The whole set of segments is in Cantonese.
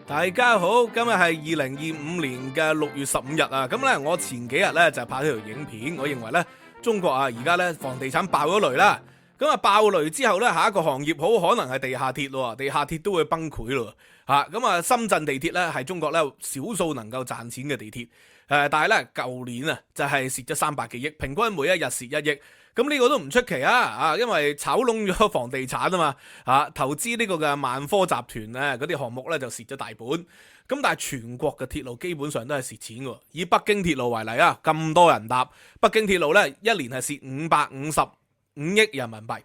大家好，今日係2025年嘅6月15日啊！咁咧，我前幾日咧就拍咗條影片，我認為咧中國啊而家咧房地產爆咗雷啦。咁啊爆雷之後咧，下一個行業好可能係地下鐵咯，地下鐵都會崩潰咯嚇。咁啊，深圳地鐵咧係中國咧少數能夠賺錢嘅地鐵，但係咧舊年啊就係蝕咗300幾億，平均每一日蝕1億。咁呢個都唔出奇啊！因為炒窿咗房地產啊嘛，投資呢個嘅萬科集團咧嗰啲項目咧就蝕咗大本。咁但係全國嘅鐵路基本上都係蝕錢嘅。以北京鐵路為例啊，咁多人搭，北京鐵路咧一年係蝕555億人民幣。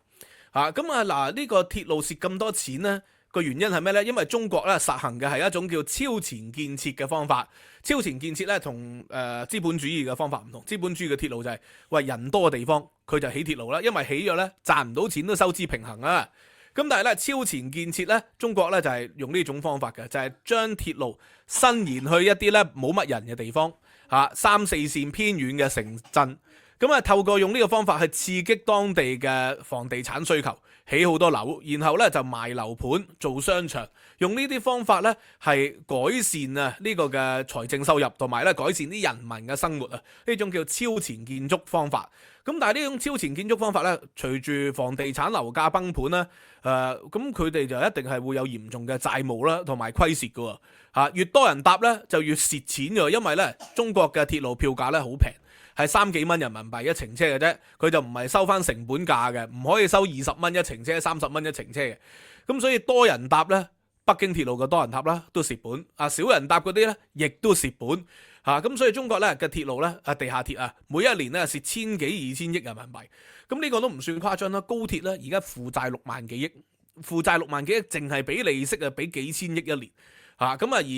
呢個鐵路蝕咁多錢咧，個原因係咩呢？因為中國咧實行嘅係一種叫超前建設嘅方法。超前建設咧同資本主義嘅方法唔同。資本主義嘅鐵路就係喂人多嘅地方佢就起鐵路啦，因為起咗咧賺唔到錢都收支平衡啊。咁但係咧超前建設咧，中國咧就係用呢種方法嘅，就係將鐵路伸延去一啲咧冇乜人嘅地方3、4線偏遠嘅城鎮。咁透過用呢個方法去刺激當地嘅房地產需求，起好多樓，然後咧就賣樓盤做商場，用呢啲方法咧係改善呢個嘅財政收入，同埋咧改善啲人民嘅生活啊！呢種叫超前建築方法。咁但係呢種超前建築方法咧，隨住房地產樓價崩盤啦，咁佢哋就一定係會有嚴重嘅債務啦，同埋虧蝕㗎喎。越多人搭咧就越蝕錢㗎，因為咧中國嘅鐵路票價咧好平。係3幾蚊人民幣一程車嘅啫，佢就唔係收翻成本價嘅，唔可以收20蚊一程車、30蚊一程車嘅。咁所以多人搭呢，北京鐵路嘅多人搭啦都蝕本，少人搭嗰啲呢亦都蝕本。咁所以中國呢嘅鐵路呢，地下鐵啊，每一年呢蝕1000幾2000億人民幣。咁呢個都唔算誇張啦。高鐵呢而家負債6萬幾億，負債6萬幾億，淨係俾利息俾幾千億一年。而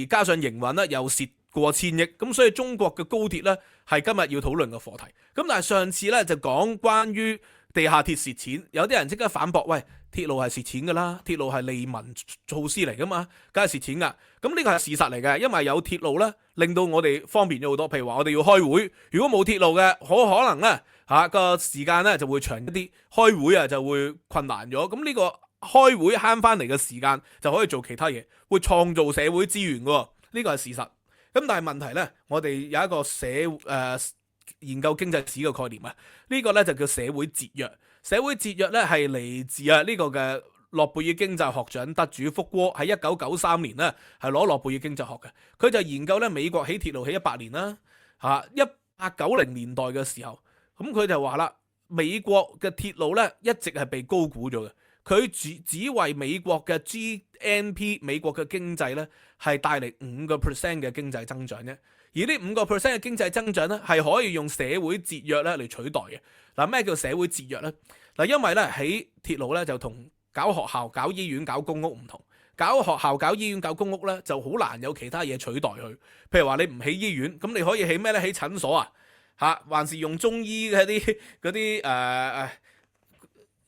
加上營運呢又蝕過千億，咁所以中國嘅高鐵呢係今日要討論嘅課題。咁但係上次呢就講關於地下鐵蝕錢，有啲人即刻反駁，喂，鐵路係蝕錢噶啦，鐵路係利民措施嚟噶嘛，梗係蝕錢噶。咁呢個係事實嚟嘅，因為有鐵路呢令到我哋方便咗好多。譬如話我哋要開會，如果冇鐵路嘅，好可能呢個時間呢就會長一啲，開會就會困難咗。咁呢個開會慳翻嚟嘅時間就可以做其他嘢，會創造社會資源噶，呢個係事實。咁但係問題呢，我哋有一個研究經濟史嘅概念啊，呢個呢就叫社會節約。社會節約呢係嚟自呢個嘅諾貝爾經濟學獎得主福柯喺1993年呢係攞諾貝爾經濟學嘅。佢就研究呢美國起鐵路起100年啦，1890年代嘅時候，咁佢就話啦，美國嘅鐵路呢一直係被高估咗嘅。佢只為美國嘅 GNP 美國嘅經濟咧係帶嚟5% 嘅經濟增長啫，而呢5% 嘅經濟增長咧係可以用社會節約咧嚟取代嘅。嗱，咩叫社會節約咧？嗱，因為咧喺鐵路咧就同搞學校、搞醫院、搞公屋唔同。搞學校、搞醫院、搞公屋咧就好難有其他嘢取代佢。譬如話你唔起醫院，咁你可以起咩咧？起診所啊，還是用中醫嘅啲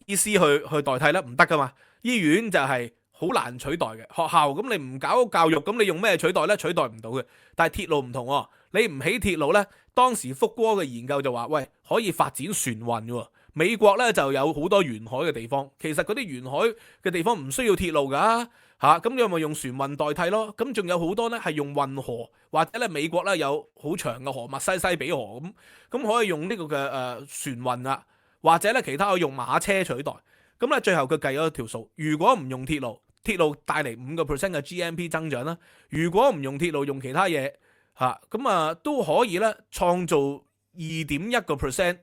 醫師去代替咧？唔得噶嘛。醫院就係好難取代嘅。學校咁你唔搞教育，咁你用咩取代咧？取代唔到嘅。但係鐵路唔同喎，你唔起鐵路咧，當時福柯嘅研究就話，喂，可以發展船運喎。美國咧就有好多沿海嘅地方，其實嗰啲沿海嘅地方唔需要鐵路㗎咁你咪用船運代替咯。咁仲有好多咧係用運河，或者咧美國咧有好長嘅河，密西西比河咁可以用呢個嘅船運啊。或者咧其他可以用馬車取代，咁咧最後佢計咗條數，如果唔用鐵路，鐵路帶嚟5% 嘅 GNP 增長啦；如果唔用鐵路，用其他嘢都可以咧創造2.1%。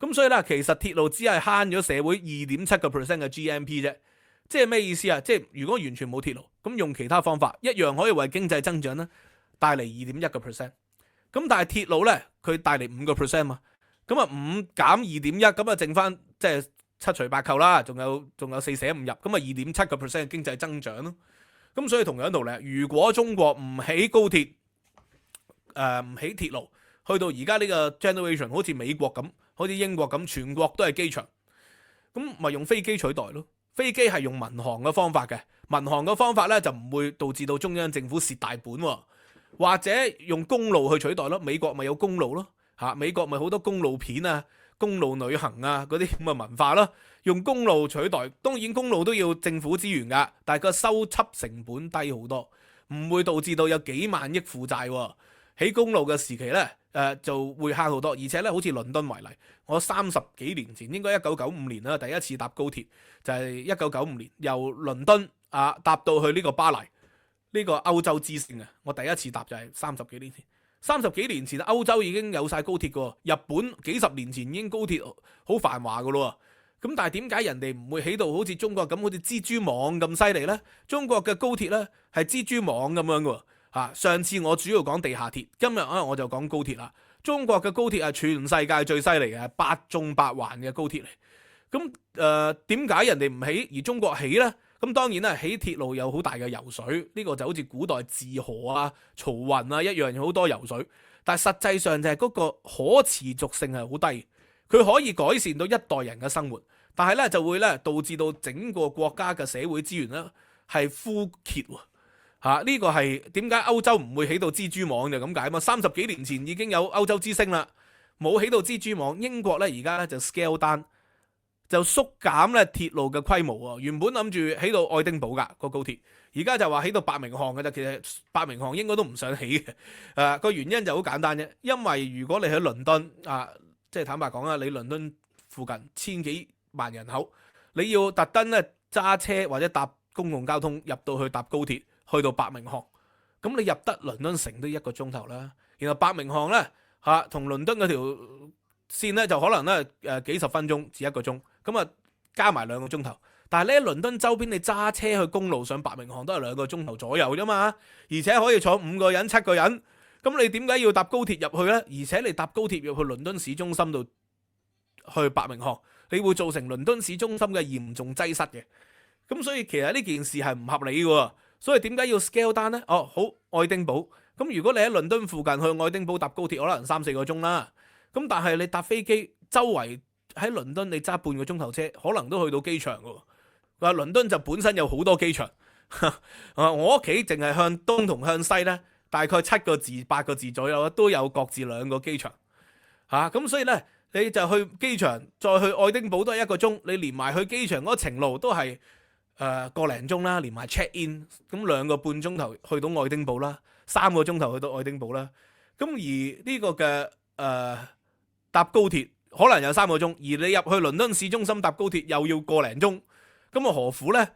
咁所以咧，其實鐵路只係慳咗社會2.7% 嘅 GNP 啫。即係咩意思啊？即係如果完全冇鐵路，咁用其他方法一樣可以為經濟增長咧帶嚟2.1%。咁但係鐵路咧，佢帶嚟5% 嘛。咁5減2.1，咁剩翻即係7除8扣啦，仲有4捨5入，咁2.7% 嘅經濟增長咯。咁所以同樣道理，如果中國唔起高鐵，唔起鐵路，去到而家呢個 generation， 好似美國咁，好似英國咁，全國都係機場，咁咪用飛機取代咯。飛機係用民航嘅方法嘅，民航嘅方法咧就唔會導致到中央政府蝕大本喎，或者用公路去取代咯。美國咪有公路咯。美國咪好多公路片啊、公路旅行啊嗰啲咁嘅文化咯，用公路取代。當然公路都要政府資源噶，但係個收葺成本低好多。唔會導致到有幾萬億負債喎。起公路嘅時期咧，就會慳好多，而且咧好似倫敦為例，我30幾年前應該1995年啦，第一次搭高鐵就係1995年由倫敦搭到去呢個巴黎，呢個歐洲之星啊！我第一次搭就係30幾年前。30幾年前歐洲已經有晒高鐵㗎，日本幾十年前已經高鐵好繁華㗎咯。咁但係點解人哋唔會起到好似中國咁好似蜘蛛網咁犀利呢？中國嘅高鐵呢係蜘蛛網咁樣㗎。上次我主要講地下鐵，今日我就講高鐵啦。中國嘅高鐵係全世界最犀利嘅8縱8環嘅高鐵嚟。咁點解人哋唔起而中國起呢？咁當然啦，起鐵路有好大嘅油水，呢個就好似古代治河漕運一樣，有好多油水。但係實際上就係嗰個可持續性係好低，佢可以改善到一代人嘅生活，但係咧就會咧導致到整個國家嘅社會資源咧係枯竭喎。呢個係點解歐洲唔會起到蜘蛛網就咁解嘛？30幾年前已經有歐洲之星啦，冇起到蜘蛛網。英國咧而家咧就 scale down，就縮減咧鐵路嘅規模。原本諗住起到愛丁堡噶個高鐵，而家就話起到伯明翰嘅啫。其實伯明翰應該都唔想起嘅。個原因就好簡單啫，因為如果你喺倫敦即係坦白講啦，你倫敦附近千幾萬人口，你要特登咧揸車或者搭公共交通入到去搭高鐵。去到伯明翰，咁你入得倫敦城都1個鐘頭啦。然後伯明翰咧同倫敦嗰條線咧就可能咧幾十分鐘至1個鐘，咁加埋2個鐘頭。但係咧倫敦周邊你揸車去公路上伯明翰都係2個鐘頭左右啫嘛，而且可以坐5個人7個人。咁你點解要搭高鐵入去咧？而且你搭高鐵入去倫敦市中心度去伯明翰，你會造成倫敦市中心嘅嚴重擠塞嘅。咁所以其實呢件事係唔合理嘅。所以點解要 scale down 呢？好，愛丁堡。咁如果你喺倫敦附近去愛丁堡搭高鐵，可能3-4個鐘啦。咁但係你搭飛機，周圍喺倫敦你揸半個鐘頭車，可能都去到機場㗎。話倫敦就本身有好多機場。我屋企淨係向東同向西呢，大概7個字8個字左右都有各自2個機場。咁所以呢，你就去機場，再去愛丁堡都係1個鐘。你連埋去機場嗰程路都係個零鐘啦，連埋 check in， 咁2個半鐘頭去到愛丁堡啦，3個鐘頭去到愛丁堡啦。咁而呢個嘅搭高鐵可能有3個鐘，而你入去倫敦市中心搭高鐵又要個零鐘，咁何苦呢？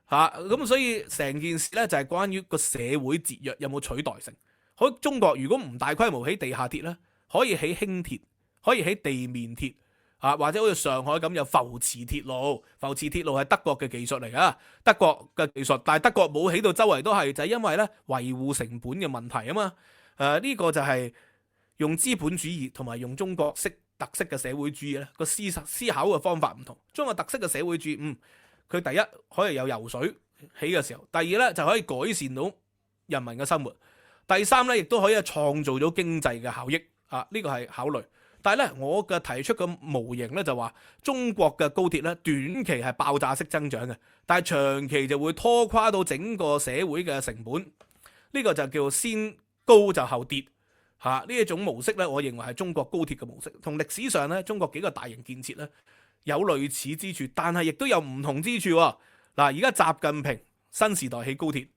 咁所以成件事呢，就係關於個社會節約有冇取代性。喺中國如果唔大規模起地下鐵呢，可以起輕鐵，可以起地面鐵。或者好似上海咁有浮磁鐵路，浮磁鐵路係德國嘅技術嚟噶，德國嘅技術，但係德國冇起到周圍都係，就係因為咧維護成本嘅問題啊嘛。呢個就係用資本主義同埋用中國特色嘅社會主義咧個思考嘅方法唔同。中國特色嘅社會主義，佢第一可以有油水起嘅時候，第二咧就可以改善到人民嘅生活，第三咧亦都可以創造咗經濟嘅效益。呢個係考慮。但係咧，我嘅提出嘅模型咧就話，中國嘅高鐵咧短期係爆炸式增長嘅，但係長期就會拖垮到整個社會嘅成本。呢個就叫先高就後跌。呢一種模式咧，我認為係中國高鐵嘅模式，同歷史上咧中國幾個大型建設咧有類似之處，但係亦都有唔同之處。嗱，而家習近平新時代起高鐵，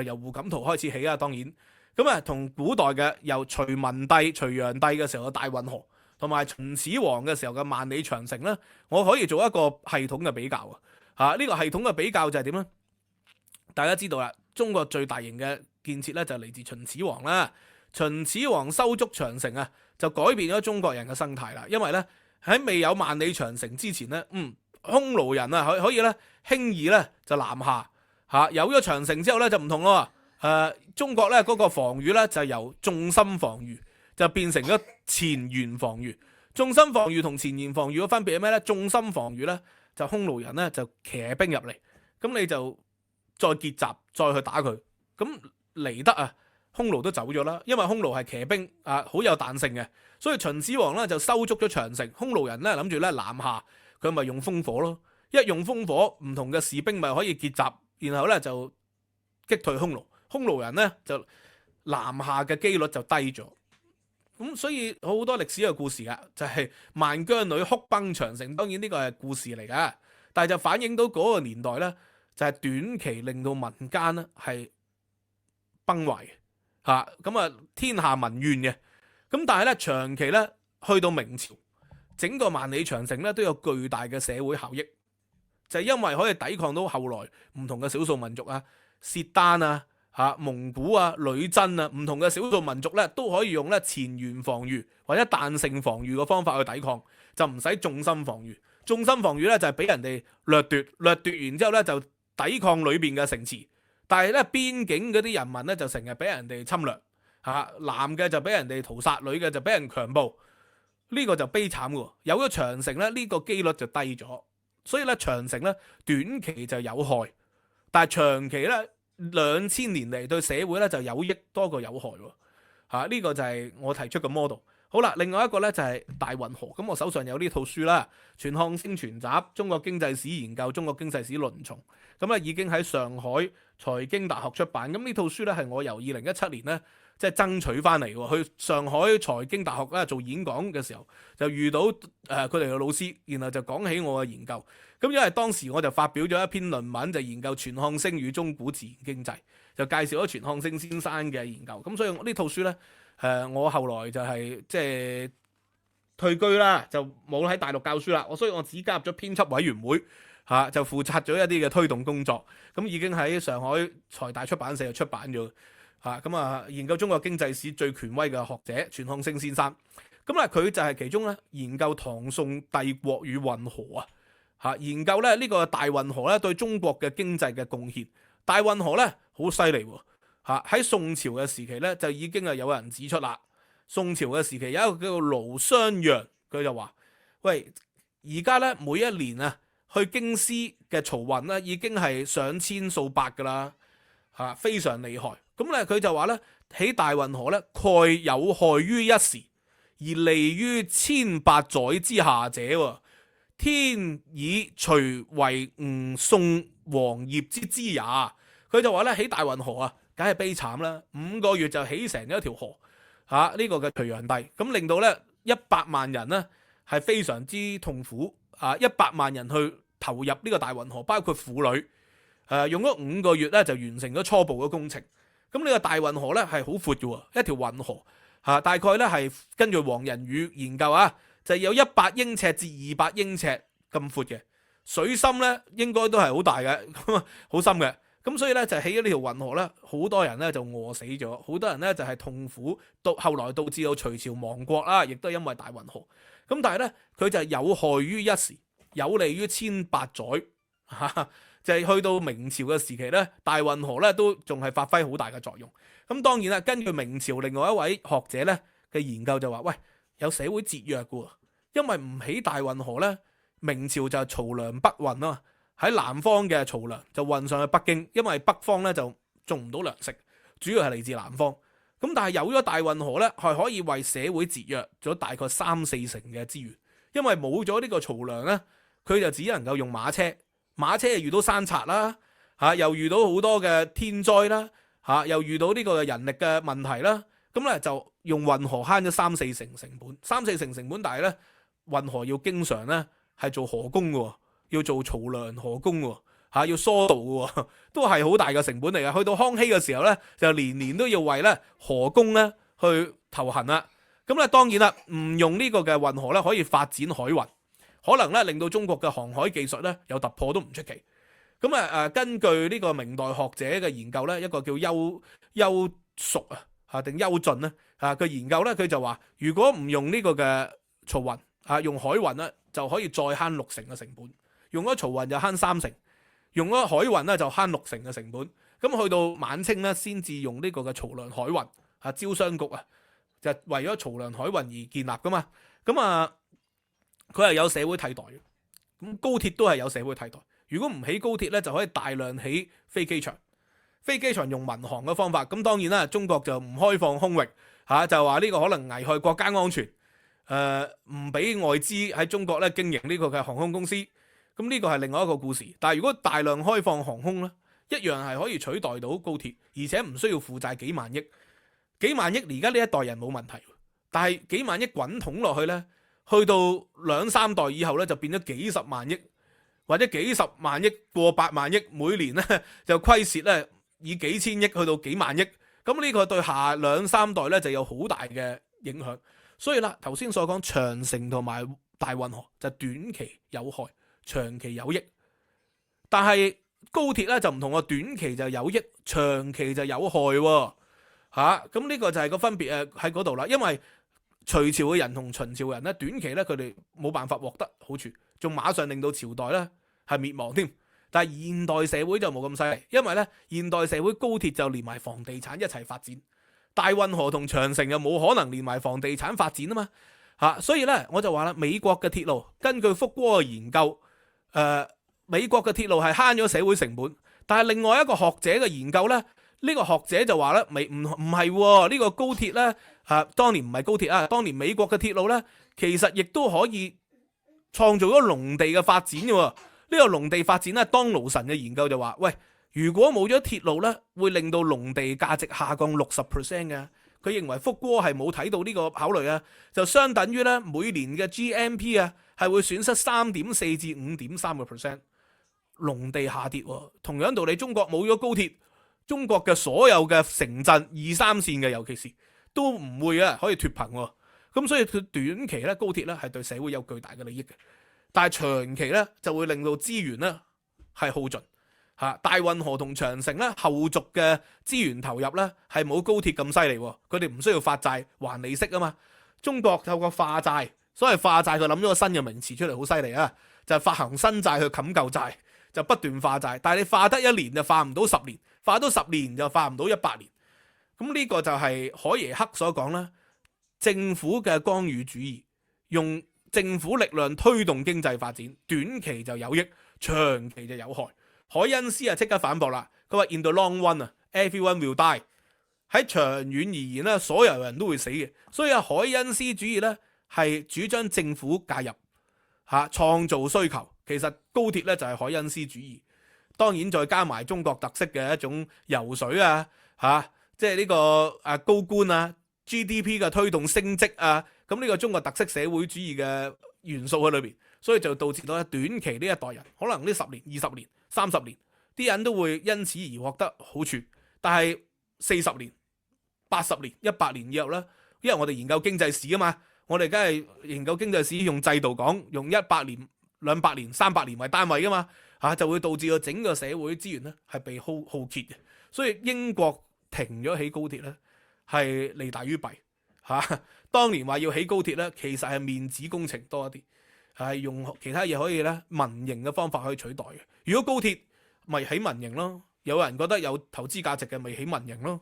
由胡錦濤開始起啊，當然咁同古代嘅由隋文帝、隋煬帝嘅時候嘅大運河，同埋秦始皇嘅時候嘅萬里長城咧，我可以做一個系統嘅比較呢個系統嘅比較就係點咧？大家知道啦，中國最大型嘅建設咧就嚟自秦始皇啦。秦始皇修築長城就改變咗中國人嘅生態啦。因為咧喺未有萬里長城之前咧，匈奴人可以咧輕易咧就南下。有咗長城之後咧就唔同咯。中國咧嗰個防禦咧就由重心防禦就變成咗前沿防禦。重心防禦同前沿防禦嘅分別係咩咧？重心防禦咧就匈奴人咧就騎兵入嚟，咁你就再結集再去打佢。咁嚟得匈奴都走咗啦，因為匈奴係騎兵好有彈性嘅，所以秦始皇咧就修築咗長城。匈奴人咧諗住咧南下，佢咪用烽火咯。一用烽火，唔同嘅士兵咪可以結集，然後咧就擊退匈奴。匈奴人咧就南下嘅機率就低咗。咁所以好多歷史嘅故事噶，就係萬疆女哭崩長城。當然呢個係故事嚟噶，但係就反映到嗰個年代咧，就係短期令到民間咧係崩壞嘅，咁啊天下民怨嘅。咁但係咧長期咧去到明朝，整個萬里長城咧都有巨大嘅社會效益，就係因為可以抵抗到後來唔同嘅少數民族啊、契丹啊、蒙古啊、女真啊，唔同嘅少數民族咧都可以用咧前沿防禦或者彈性防禦嘅方法去抵抗，就唔使重心防禦。重心防禦咧就係俾人哋掠奪完之後咧就抵抗裏邊嘅城池，但係咧邊境嗰啲人民咧就成日俾人哋侵略，男嘅就俾人哋屠殺，女嘅就俾人強暴，呢個就悲慘嘅。有咗長城咧呢個機率就低咗，所以咧長城咧短期就有害，但係長期咧2000年嚟對社會咧就有益多過有害，呢個就係我提出嘅 model。好啦，另外一個咧就係大運河，咁我手上有呢套書啦，《全漢星全集》中國經濟史研究、中國經濟史論叢，咁咧已經喺上海財經大學出版。咁呢套書咧係我由2017年咧即係爭取翻嚟喎，去上海財經大學咧做演講嘅時候就遇到佢哋嘅老師，然後就講起我嘅研究。咁因為當時我就發表咗一篇論文，就研究全漢星與中古自然經濟，就介紹咗全漢星先生嘅研究。咁所以呢套書咧。我後來就係即係退居啦，就冇喺大陸教書啦。所以我只加入咗編輯委員會，就負責咗一啲嘅推動工作。咁已經喺上海財大出版社出版咗。研究中國經濟史最權威嘅學者全漢星先生。咁佢就係其中咧研究唐宋帝國與運河研究咧呢個大運河咧對中國嘅經濟嘅貢獻。大運河咧好犀利喎。喺宋朝嘅時期咧，就已經係有人指出啦。宋朝嘅時期有一個叫做盧襄陽，佢就話：喂，而家咧每一年啊，去京師嘅漕運咧已經係上千數百噶啦，非常厲害。咁咧佢就話咧，起大運河咧，蓋有害於一時，而利於千百載之下者，天以除為吳宋王業之資也。佢就話咧，起大運河啊！梗係悲慘啦！5個月就起成咗一條河，呢個嘅隋煬帝，咁令到咧100萬人呢係非常之痛苦，100萬人去投入呢個大運河，包括婦女，用咗5個月咧就完成咗初步嘅工程。咁呢個大運河咧係好闊嘅，一條運河，大概咧係根據黃仁宇研究就有100英尺至200英尺咁闊嘅，水深咧應該都係好大嘅，好深嘅。咁所以咧就起咗呢條運河咧，好多人咧就餓死咗，好多人咧就係痛苦，到後來導致到隋朝亡國啦，亦都因為大運河。咁但係咧佢就係有害於一時，有利於千百載，就係去到明朝嘅時期咧，大運河咧都仲係發揮好大嘅作用。咁當然啦，根據明朝另外一位學者咧嘅研究就話：喂，有社會節約嘅，因為唔起大運河咧，明朝就係漕糧北運啊嘛。喺南方嘅漕糧就運上去北京，因為北方咧就種唔到糧食，主要係嚟自南方。咁但係有咗大運河咧，係可以為社會節約咗大概3-4成嘅資源，因為冇咗呢個漕糧咧，佢就只能夠用馬車，馬車又遇到山賊啦，又遇到好多嘅天災啦，又遇到呢個人力嘅問題啦，咁咧就用運河慳咗3-4成成本，3-4成成本，但係咧運河要經常咧係做河工嘅。要做漕糧河工要疏導嘅，都係好大嘅成本嚟嘅。去到康熙嘅時候咧，就年年都要為咧河工咧去頭痕啦。咁咧當然啦，唔用呢個嘅運河咧，可以發展海運，可能咧令到中國嘅航海技術咧有突破都唔出奇。咁根據呢個明代學者嘅研究咧，一個叫邱淑定邱進咧佢研究咧，佢就話如果唔用呢個嘅漕運用海運咧，就可以再慳6成嘅成本。用咗漕運就慳3成，用咗海運咧就慳6成嘅成本。咁去到晚清咧，先至用呢個嘅漕糧海運招商局就為咗漕糧海運而建立噶嘛。咁佢係有社會替代嘅。咁高鐵都係有社會替代。如果唔起高鐵咧，就可以大量起飛機場。飛機場用民航嘅方法，咁當然啦，中國就唔開放空域就話呢個可能危害國家安全，唔俾外資喺中國咧經營呢個嘅航空公司。咁呢個係另外一個故事，但係如果大量開放航空咧，一樣係可以取代到高鐵，而且唔需要負債幾萬億。幾萬億而家呢一代人冇問題，但係幾萬億滾筒落去咧，去到2-3代以後咧就變咗幾十萬億，或者幾十萬億過百萬億，每年咧就虧蝕咧以幾千億去到幾萬億，咁呢個對下兩三代咧就有好大嘅影響。所以啦，頭先所講長城同埋大運河就短期有害，長期有益。但係高鐵咧就唔同喎，短期就有益，長期就有害喎。咁呢個就係個分別喺嗰度啦。因為隋朝嘅人同秦朝嘅人咧，短期咧佢哋冇辦法獲得好處，仲馬上令到朝代咧係滅亡添。但係現代社會就冇咁犀利，因為咧現代社會高鐵就連埋房地產一齊發展，大運河同長城又冇可能連埋房地產發展啊嘛。所以咧我就話啦，美國嘅鐵路根據福柯嘅研究，美國嘅鐵路係慳咗社會成本，但係另外一個學者嘅研究咧，呢個學者就話咧，唔係呢個高鐵咧，當年唔係高鐵啊，當年美國嘅鐵路咧，其實亦都可以創造咗農地嘅發展嘅。呢個農地發展咧，當勞神嘅研究就話，喂，如果冇咗鐵路咧，會令到農地價值下降60% 嘅。佢認為福柯係冇睇到呢個考慮啊，就相等於咧每年嘅 GMP 啊係會損失3.4至5.3%。農地下跌，同樣道理，中國冇咗高鐵，中國嘅所有嘅城鎮2、3線嘅，尤其是都唔會可以脫貧。咁所以佢短期咧高鐵咧係對社會有巨大嘅利益嘅，但係長期咧就會令到資源咧係耗盡。大運河同長城咧後續嘅資源投入咧係冇高鐵咁犀利，佢哋唔需要發債還利息啊嘛。中國透過化債，所謂化債佢諗咗個新嘅名詞出嚟，好犀利啊，就係發行新債去冚舊債，就不斷化債。但係你化得1年就化唔到10年，化到10年就化唔到100年。咁呢個就係海耶克所講啦，政府嘅干預主義，用政府力量推動經濟發展，短期就有益，長期就有害。海恩斯即刻反駁啦，佢話 in the long run everyone will die， 喺長遠而言咧，所有人都會死嘅。所以海恩斯主義咧係主張政府介入創造需求。其實高鐵咧就係海恩斯主義，當然再加埋中國特色嘅一種游水即係呢個高官GDP 嘅推動升職咁呢個中國特色社會主義嘅元素喺裏邊，所以就導致到短期呢一代人可能呢10年、20年、30年啲人都會因此而獲得好處，但係40年、80年、100年以後咧，因為我哋研究經濟史啊嘛，我哋梗係研究經濟史用制度講，用100年、200年、300年為單位噶嘛，就會導致到整個社會資源咧係被耗竭嘅。所以英國停咗起高鐵咧係利大於弊當年話要起高鐵咧，其實係面子工程多一啲，係用其他嘢可以咧民營嘅方法可以取代嘅。如果高鐵咪起民營咯，有人覺得有投資價值嘅咪起民營咯，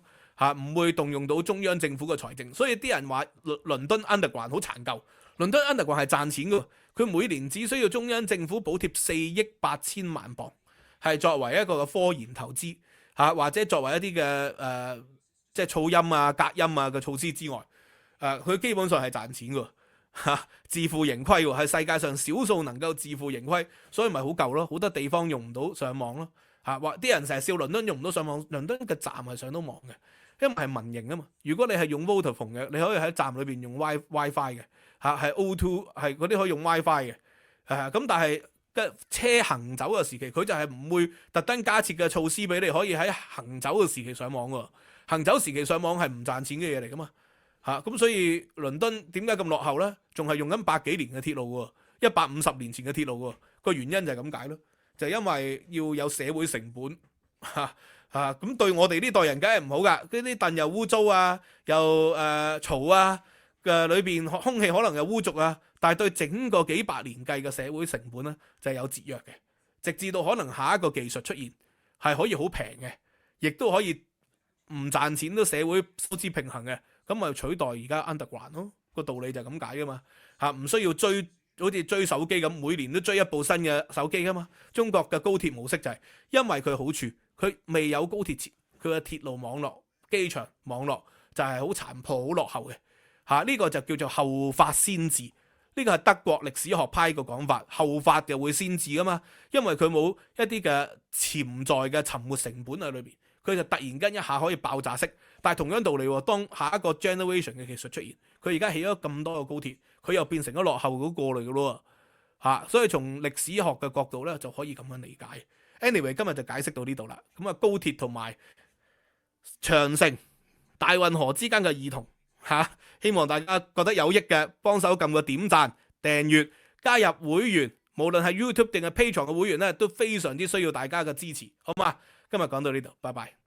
唔會動用到中央政府嘅財政。所以啲人話倫敦 Underground 好殘舊，倫敦 Underground 係賺錢嘅，佢每年只需要中央政府補貼4億8千萬鎊，係作為一個科研投資或者作為一啲嘅即係噪音隔音嘅措施之外。佢基本上係賺錢嘅，自負盈虧喎，係世界上少數能夠自負盈虧，所以咪好舊咯。好多地方用唔到上網咯，或啲人成日笑倫敦用唔到上網，倫敦嘅站係上到網嘅，因為係民營啊嘛。如果你係用 Vodafone 嘅，你可以喺站裏邊用 WiFi 嘅，係 O2 係嗰啲可以用 WiFi 嘅，咁但係車行走嘅時期，佢就係唔會特登加設嘅措施俾你可以喺行走嘅時期上網喎。行走時期上網係唔賺錢嘅嘢嚟噶嘛。咁所以倫敦點解咁落後呢？仲係用緊100幾年嘅鐵路喎，150年前嘅鐵路喎，個原因就係咁解咯，就係因為要有社會成本咁對我哋呢代人梗係唔好噶，嗰啲凳又污糟又嘈嘅，裏邊空氣可能又污濁但係對整個幾百年計嘅社會成本呢，就係有節約嘅，直至到可能下一個技術出現係可以好平嘅，亦都可以唔賺錢都社會收支平衡嘅。咁咪取代而家 Underground 咯，個道理就係咁解噶嘛，唔需要追，好似追手機咁，每年都追一部新嘅手機噶嘛。中國嘅高鐵模式就係因為佢好處，佢未有高鐵前，佢嘅鐵路網絡、機場網絡就係好殘破、好落後嘅，呢個就叫做後發先至。呢個係德國歷史學派嘅講法，後發就會先至噶嘛，因為佢冇一啲嘅潛在嘅沉沒成本喺裏邊。佢就突然間一下可以爆炸式，但係同樣道理，當下一個 generation 嘅技術出現，佢而家起咗咁多個高鐵，佢又變成咗落後嗰個嚟嘅咯，所以從歷史學嘅角度咧就可以咁樣理解。Anyway， 今日就解釋到呢度啦。咁高鐵同埋長城大運河之間嘅兒童希望大家覺得有益嘅，幫手撳個點讚、訂閱、加入會員，無論係 YouTube 定係 Patreon 嘅會員咧，都非常之需要大家嘅支持，好嘛？今日講到呢度，拜拜。